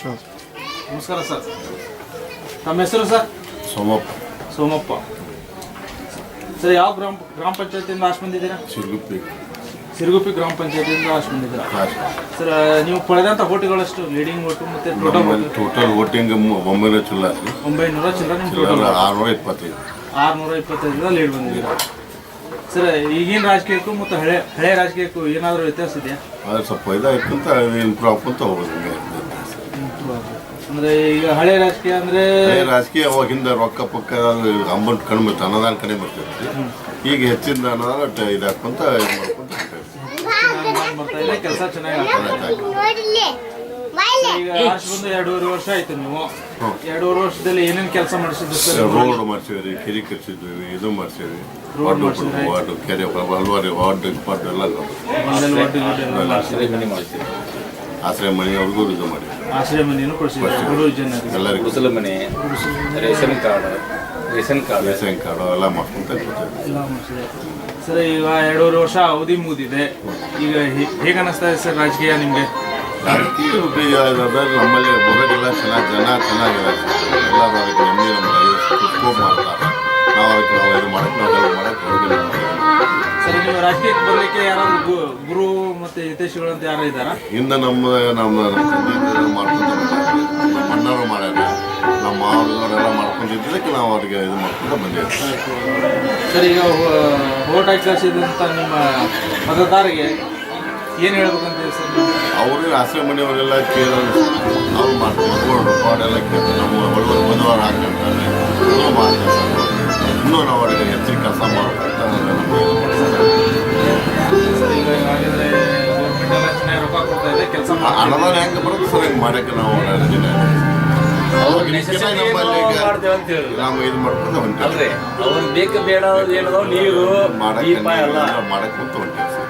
ನಮಸ್ಕಾರ ಸರ್. ತಮ್ಮ ಹೆಸರು ಸರ್? ಸೋಮಪ್ಪ ಸರ್. ಯಾವ ಗ್ರಾಮ ಪಂಚಾಯತಿಯಿಂದ ಆಶ್ ಬಂದಿದ್ದೀರಾ? ಸಿರುಗುಪ್ಪಿ ಗ್ರಾಮ ಪಂಚಾಯತಿಯಿಂದ ಆಶ್ ಬಂದಿದ್ದೀರಾ ಸರ್. ನೀವು ಪಡೆದಂಥ ಓಟುಗಳಷ್ಟು? ಲೀಡಿಂಗ್ ಓಟು ಮತ್ತು ಟೋಟಲ್ ವೋಟಿಂಗ್ 900 ಚಿಲ್ಲರೆ. 900 ಚಿಲ್ಲರೆ. ನಿಮ್ಮ ಟೋಟಲ್ 625. 625 ಲೀಡ್ ಬಂದಿದ್ದೀರಾ ಸರ್. ಈಗಿನ ರಾಜಕೀಯಕ್ಕೂ ಮತ್ತು ಹಳೆ ರಾಜಕೀಯಕ್ಕೂ ಏನಾದರೂ ವ್ಯತ್ಯಾಸ ಇದೆಯಾ? ಅದು ಸ್ವಲ್ಪ ಇದಾಯ್ತಂತ ಇಂಪ್ರೂವ್ ಆಗುವಂತ ಹೋಗೋದು. ಅಂದರೆ ಈಗ ಹಳೆ ರಾಜಕೀಯ ಅಂದರೆ ರಾಜಕೀಯ ಅವಾಗಿಂದ ರೊಕ್ಕ ಪಕ್ಕ ಅಮೌಂಟ್ ಕಡಿಮೆ ಇತ್ತು, ಅನುದಾನ ಕಡಿಮೆ ಬರ್ತೈತಿ. ಈಗ ಹೆಚ್ಚಿನ ಅನುದಾನ ಇದಾಕೊಂತ ಬರ್ತಾ ಇದೆ, ಕೆಲಸ ಚೆನ್ನಾಗಿ ಈಗ ಆಶ್ ಬಂದು 2.5 ವರ್ಷ ಆಯ್ತು. ನೀವು 2.5 ವರ್ಷದಲ್ಲಿ ಏನೇನು ಕೆಲಸ ಮಾಡಿಸಿದ್ರು ಸರ್? ರೋಡ್ ಮಾಡ್ಸಿದ್ವಿ, ಕೆರೆ ಕಟ್ಸಿದ್ವಿ, ಇದು ಮಾಡ್ಸಿದ್ವಿ, ವಾರ್ಡ್ ಕೆರೆ ಹಲವಾರು ವಾರ್ಡ್ ಎಲ್ಲ ಆಶ್ರಯ ಮನೆ ಅವ್ರಿಗೂ ಇದು ಮಾಡಿ ಆಶ್ರಯ ಮನೆಯನ್ನು ಕೊಡಿಸಿದ್ರು ಎಲ್ಲರಿಗೂ. ಕುಸಲ ಮನೆ, ರೇಷನ್ ಕಾರ್ಡ್ ಎಲ್ಲ ಮಾಡ್ಕೊಂತ ಎಲ್ಲ ಮಾಡಿಸಿದೆ ಸರ್. ಈಗ 2.5 ವರ್ಷ ಅವಧಿ ಮುಗಿದಿದೆ. ಈಗ ಹೇಗೆ ಅನ್ನಿಸ್ತಾ ಇದೆ ಸರ್ ರಾಜಕೀಯ ನಿಮಗೆ? ರಾಜಕೀಯ ನಮ್ಮಲ್ಲಿ ಬರೋದಿಲ್ಲ, ಚೆನ್ನಾಗಿದೆ. ಎಲ್ಲರೂ ಅದಕ್ಕೆ ನೆಮ್ಮದಿ ನಮ್ಮಲ್ಲಿ ಸ್ಕೋಪ್ ಮಾಡ್ತಾರೆ. ನಾವು ಇದು ಮಾಡಕ್ಕೆ ಬರೋದಿಲ್ಲ ಸರ್. ನೀವು ರಾಜಕೀಯಕ್ಕೆ ಬರಲಿಕ್ಕೆ ಯಾರಾದ್ರು ಗುರು ಮತ್ತು ಹಿತೈಷಿಗಳು ಅಂತ ಯಾರು ಇದ್ದಾರಾ? ಹಿಂದೆ ನಮ್ಮ ಮಾಡ್ಕೊಂಡು ನಮ್ಮ ಅಣ್ಣವರು ಮಾಡ್ಯಾರ, ನಮ್ಮ ಮಾವನವರೆಲ್ಲ ಮಾಡ್ಕೊಂಡಿದ್ದಕ್ಕೆ ನಾವು ಅವ್ರಿಗೆ ಇದು ಮಾಡ್ಕೊಂಡು ಬಂದಿದ್ದೀವಿ ಸರ್. ಈಗ ವೋಟ್ ಹಾಕಿ ಕಳಿಸಿದಂಥ ನಿಮ್ಮ ಮತದಾರರಿಗೆ ಏನು ಹೇಳ್ಬೇಕಂತ ಸರ್? ಅವ್ರಿಗೆ ಆಶ್ರಯ ಮನೆಯವರೆಲ್ಲ ಕೇಳೋದು ಅವ್ರು ಮಾಡ್ಕೊಂಡು ಪಾಡೆಲ್ಲ ಕೇಳ್ತಾರೆ. ನಮ್ಮ ಒಳ್ಳೆ ಬುಧವಾರ ಹಾಕ್ತಾರೆ, ಇನ್ನೂ ನಾವು ಅವ್ರಿಗೆ ಹೆಚ್ಚಿನ ಕೆಲಸ ಮಾಡ್ಬೇಕಂತ ಅನುದಾನ ಹೆಂಗೆ ಬರುತ್ತೆ ಸರ್, ಹೆಂಗೆ ಮಾಡಕ್ಕೆ ನಾವು ನಾವು ಇದು ಮಾಡ್ಕೊಂಡು ಹೊಂಟೇವೆ. ಅವ್ರು ಬೇಕು ಬೇಡ ಏನೋ ನೀರು ಮಾಡಕ್ಕೆ ಕುಂತು ಹೊಂಟೇವೆ ಸರ್.